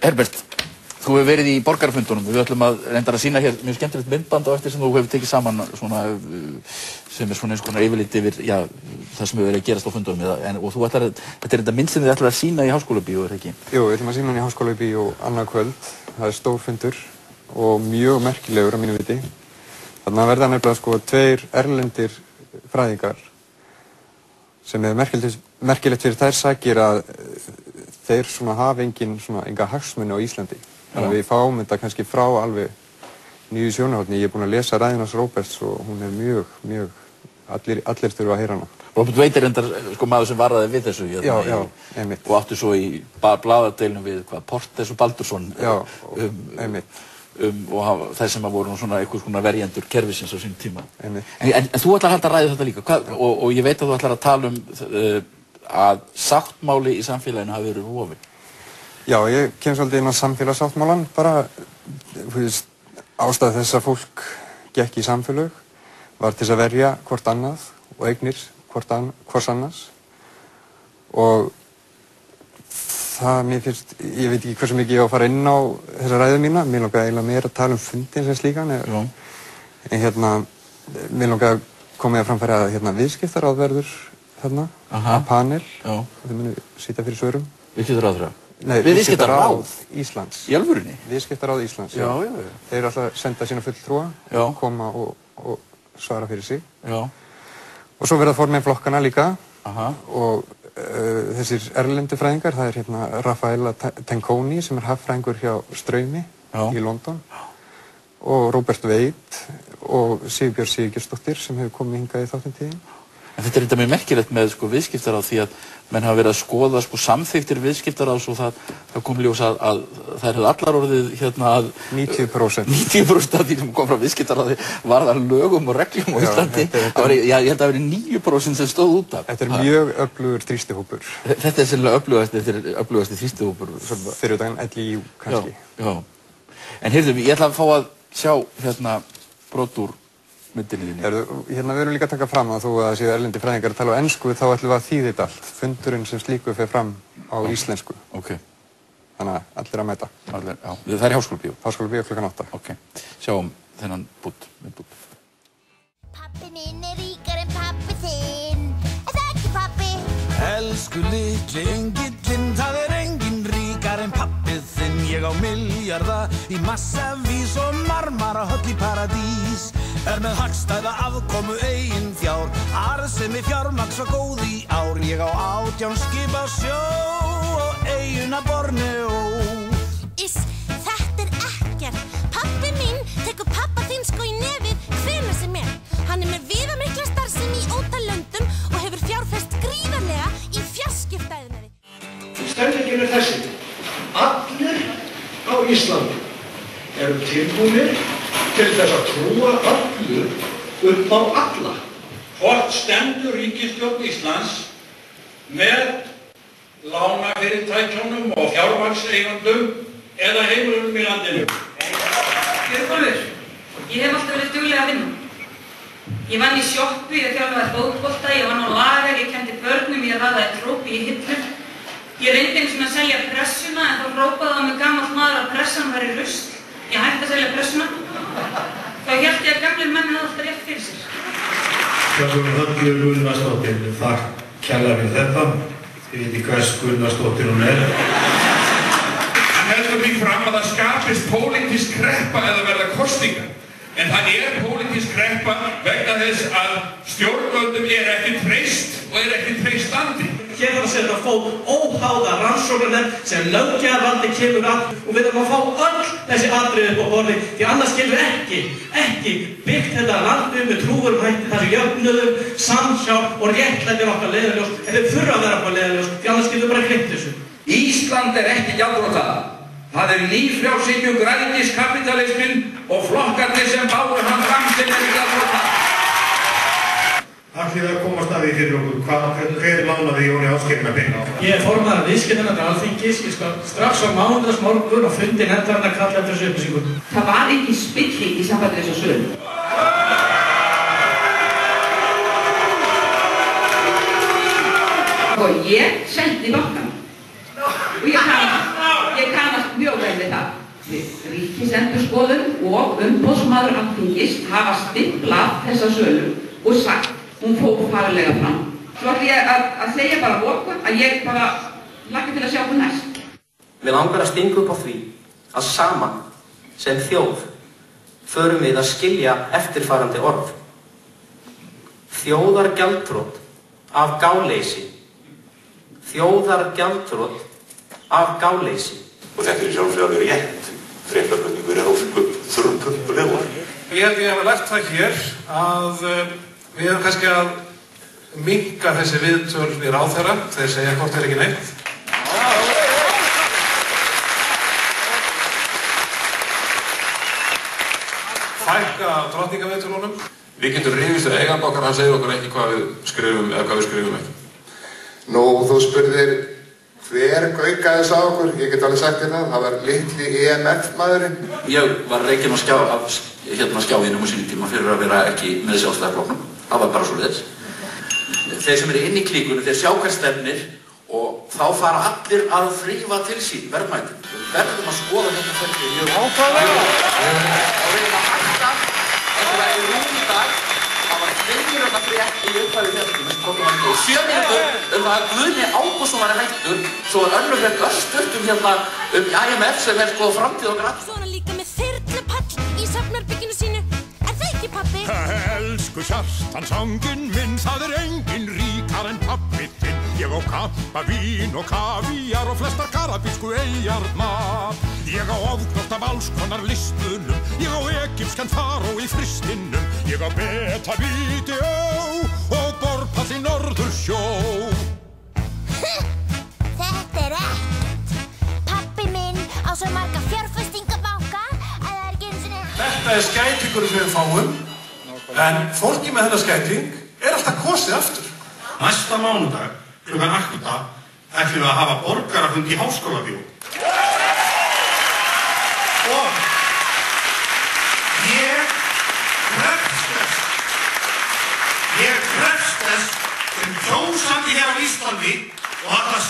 Herbert, þú hefur verið í borgarafundunum. Við ætlum að reyndar að sýna hér mjög skemmtilegt myndband á eftir sem þú hefur tekið saman svona, sem svona eins konar yfirlit yfir það sem hefur verið að gerast á fundunum. Og þú ætlar að, þetta þetta mynd sem þið ætlar að sýna í Háskólabíó, ekki? Jú, við ætlum að sýna hann í Háskólabíó annað kvöld. Það stór fundur og mjög merkilegur að mínu viti. Þarna verða nefnilega sko 2 erlendir fræðingar sem merkilegt fyrir þær sakir að þeir svona hafa enga hagsmuni á Íslandi. Þannig að við fáum þetta kannski frá alveg nýju sjónarhorni. Ég er búinn að lesa ræðuna hans Róberts og hún er mjög, allir þurfa að heyra hana. Robert Wade er reyndar sko maður sem varaði við þessu já, einmitt. Og átti svo í blaðadeilum við Portes og Baldursson einmitt. Og þeir sem voru svona einhvers konar verjendur kerfisins á sínum tíma. En þú ætlar að halda ræðu þetta líka og ég veit að þú ætlar að tala að sáttmáli í samfélaginu hafi verið rofinn. Já, ég kem svolítið inn á samfélagssáttmálan bara, ástæða þess að fólk gekk í samfélög var til að verja hvort annað og eignir hvors annars og það, mér finnst, ég veit ekki hversu mikið ég á að fara inn á þessa ræðu mína, mér langaði eiginlega meira að tala um fundin sem slíkan en mér langaði að koma að framfæra að viðskiptaráð verður þarna, að panel og þau munu sitja fyrir svörum. Viðskiptaráð? Nei, Viðskiptaráð Íslands. Í alvörunni? Viðskiptaráð Íslands, já. Þeir eru alltaf að senda sína fulltrúa, koma og svara fyrir sig. Já. Og svo verða formenn flokkana líka og þessir erlendu fræðingar, það er Rafaela Tenconi sem er haffræðingur hjá Straumi í London og Robert Wade og Sigurbjörg Sigurgeirsdóttir sem hefur komið hingað í þáttinn tíðin. En þetta er þetta mjög merkilegt með viðskiptaráð því að menn hafa verið að skoða samþykktir viðskiptaráðs og það kom ljós að þær hefðu allar orðið að 90% af því sem kom frá viðskiptaráði varð að lögum og reglum á Íslandi. Ég held að það verið 9% sem stóð út af. Þetta er mjög öflugur þrýstihópur. Þetta er sennilega öflugasti þrýstihópur. Fyrir utan LÍU kannski. Já. En heyrðu, ég ætla að fá að sjá brot úr myndinni þinni. Við erum líka að taka fram að þó að það séu erlendi fræðingar að tala á ensku þá ætlum við að þýða þetta allt. Fundurinn sem slíku fer fram á íslensku. Þannig að allir að mæta. Já, það er í Háskólabíó. Háskólabíó klukkan 8. Sjáum þennan myndbút. Pabbi minn er ríkari en pabbi þinn. Er það ekki pabbi? Elsku litli engillinn, það er enginn ríkari en pabbi þinn. Ég á milljarða í massavís og marmarahöll í paradís. Er með hagstæða afkomu eigin fjár, arðsemi fjármagns og góð í ár. Ég á 18 skip á sjó og eyjuna Borneó. Þetta er ekkert. Pabbi minn tekur pabba þinn sko í nefið hvenær sem er. Hann er með viðamikla starfsemi í ótal löndum og hefur fjárfest gríðarlega í fjarskiptaiðnaði. Stefningin er þessi. Allir á Íslandi eru tilbúnir til þess að trúa öllu upp á alla. Hvort stendur ríkisstjórn Íslands með lánafyrirtækjunum og fjármagnseigendum eða heimilunum í landinu? Björgólfur, ég hef alltaf verið dugleg að vinna. Ég vann í sjoppu, ég þjálfaði fótbolta, ég vann á lager, ég kenndi börnum, ég raðaði trópi í hillur. Ég reyndi einu svona að selja pressuna en þá hrópaði á mig gamall maður að pressan væri rusl. Ég hætti að selja pressuna. Þá hélt ég að gamlir menn hefði alltaf rétt fyrir sér. Björgólfur Höllu Gunnarsdóttir, þakk kærlega fyrir þetta. Þið viti hvers Gunnarsdóttir hún er. Hann heldur því fram að það skapist pólitísk kreppa eða verða kosningar. En það er pólitísk kreppa vegna þess að stjórnvöldum er ekki treyst og er ekki treystandi. Hér þarf að setja fólk óháða rannsóknarnefnd sem löggjafarvaldið kemur að og við þurfum að fá öll þessi atriði upp á borðið því annars getum við ekki byggt þetta land með trúverðum hætti þar sem jöfnuðum, samhjálp og réttlæti okkar leiðarljós en þau þurfa að vera okkar leiðarljós því annars getum við bara gleymt þessu. Ísland er ekki gjaldþrota. Það er nýfrjálshyggju græðgiskapítalisminn og flokkarnir sem báru hann fram sem er gjaldþrota. Ætlið að komast að því fyrir okkur, hver lánaði Jóni Ásgeirinn að peninga? Ég er formaður viðskiptanefndar Alþingis, ég skal strax á mánudagsmorgun og fundi nefndarinnar kalla eftir þessu upplýsingum. Það var engin spilling í sambandi þessu sölu. Og ég seldi bankann. Og ég kannast mjög vel Ríkisendurskoðun og umboðsmaður Alþingis hafa stimplað þessa sölu og sagt hún fór faglega fram. Svo ætla ég að segja bara lokum að ég bara hlakka til að sjá hvað næst. Mig langar að stinga upp á því að saman sem þjóð förum við að skilja eftirfarandi orð. Þjóðargjaldþrot af gáleysi. Þjóðargjaldþrot af gáleysi. Og þetta sjálfsögðu alveg rétt. Fréttaflutningur þurrumpulegur. Ég held ég hafa lært það hér að við erum kannski að minnka þessi viðtöl við ráðherra, þeir segja hvort ekki neitt. Fækka drottningaviðtölunum. Við getum rifist við eigandi okkar, hann segir okkur ekki hvað við skrifum eða hvað við skrifum ekki. Nú, þú spurðir hver gaukaði þess að okkur, ég get alveg sagt þér það var litli EMF-maðurinn. Ég var reikinn á skjáinum á sínum tíma fyrir að vera ekki með Sjálfstæðisflokknum. Það var bara svoleiðis. Þeir sem eru inn í klíkunum, þeir sjá hvert stefnir og þá fara allir að þrífa til sín verðmætin. Við verðum að skoða þetta ferli mjög ákvæmlega. Og við erum að hætta eitthvað í rúmdag. Það var 2 mínútna frétt í upphafi fréttum og 7 mínútur það að Guðni Ágústsson var hættur, svo var önnur frétt örstutt IMF sem sko framtíð okkar allt. Svo er hann líka með þyrlupall í safnarbygginu sínu. Er það ekki, pabbi? Elsku Kjartan sanginn minn, það enginn ríkar en pabbi þinn. Ég á kappa, vín og kavíar og flestar karabísku eyjarnar. Ég á ofgnótt af alls konar listunum, ég á egypskan faró í fristinum. Ég á beta vídeó og borpall í Norðursjó. Þetta rétt. Pabbi minn á svo marga fjárfestingabanka að það ekki einu sinni... Þetta skætingurinn sem við fáum, en fólki með þennan skæting alltaf kosið aftur. Næsta mánudag, klukkan 8, ætlum við að hafa borgarafund í Háskólabíó. Og ég krefst þess sem kjósandi hér á Íslandi og alltaf